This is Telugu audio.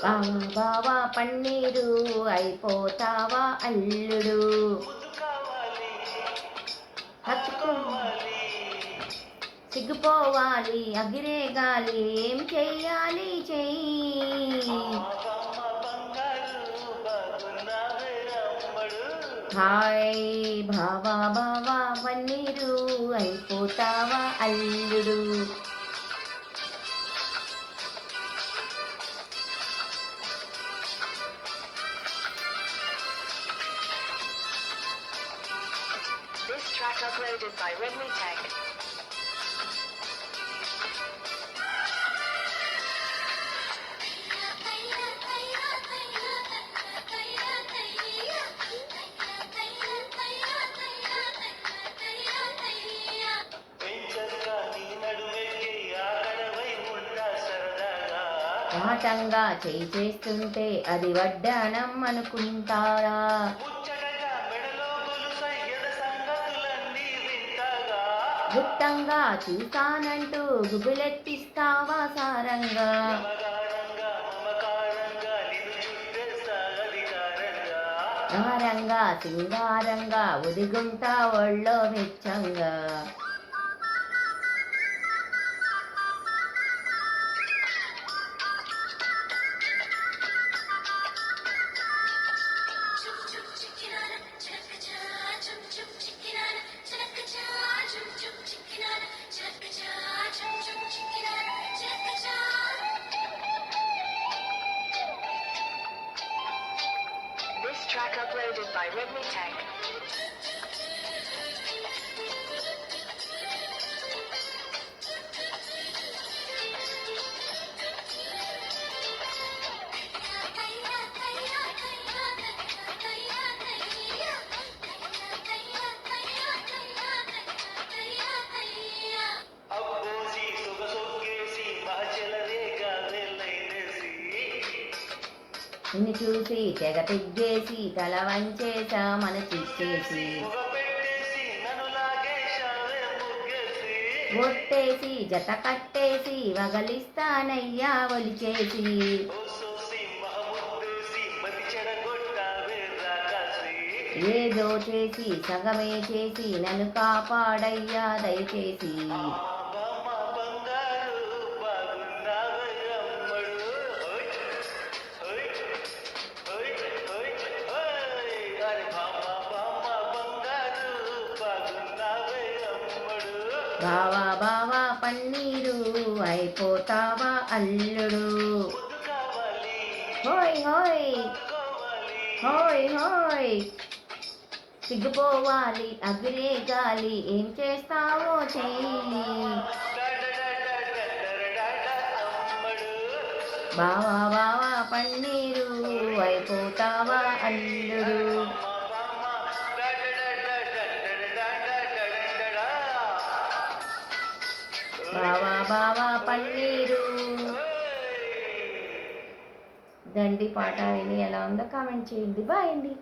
బావా బావా పన్నీరు అయిపోతావా అల్లుడు. హత్తుకో సిగ్గుపోవాలి అగిరే గాలి ఏం చెయ్యాలి చెయ్యి. హాయ్ బావా బావా పన్నీరు అయిపోతావా అల్లుడు. This track uploaded by Redmi Tech. పాఠంగా చేయి చేస్తుంటే అది వడ్డానం అనుకుంటారా. గుప్తంగా చూస్తానంటూ గుబులెత్తిస్తావా సారంగా. సారంగా సింగారంగా ఒదిగుంటా ఒళ్ళో వెచ్చంగా. This track uploaded by Redmi Tech. నిన్ను చూసి తెగ తిగ్గేసి తల వంచేసా మనసిచ్చేసి. ఒట్టేసి జత కట్టేసి వగలిస్తానయ్యా ఒలిచేసి. ఏదో చేసి సగమే చేసి నన్ను కాపాడయ్యా దయచేసి. బావా బావా పన్నీరు అయిపోతావా అల్లుడు. హోయ్ హోయ్ హోయ్ హోయ్ సిగ్గుపోవాలి అగిరే గాలి ఏం చేస్తావో చెయ్యి. బావా బావా పన్నీరు అయిపోతావా అల్లుడు. బావా బావా పన్నీరు. దండి పాట విని ఎలా ఉందో కామెంట్ చేయండి. బాయ్ అండి.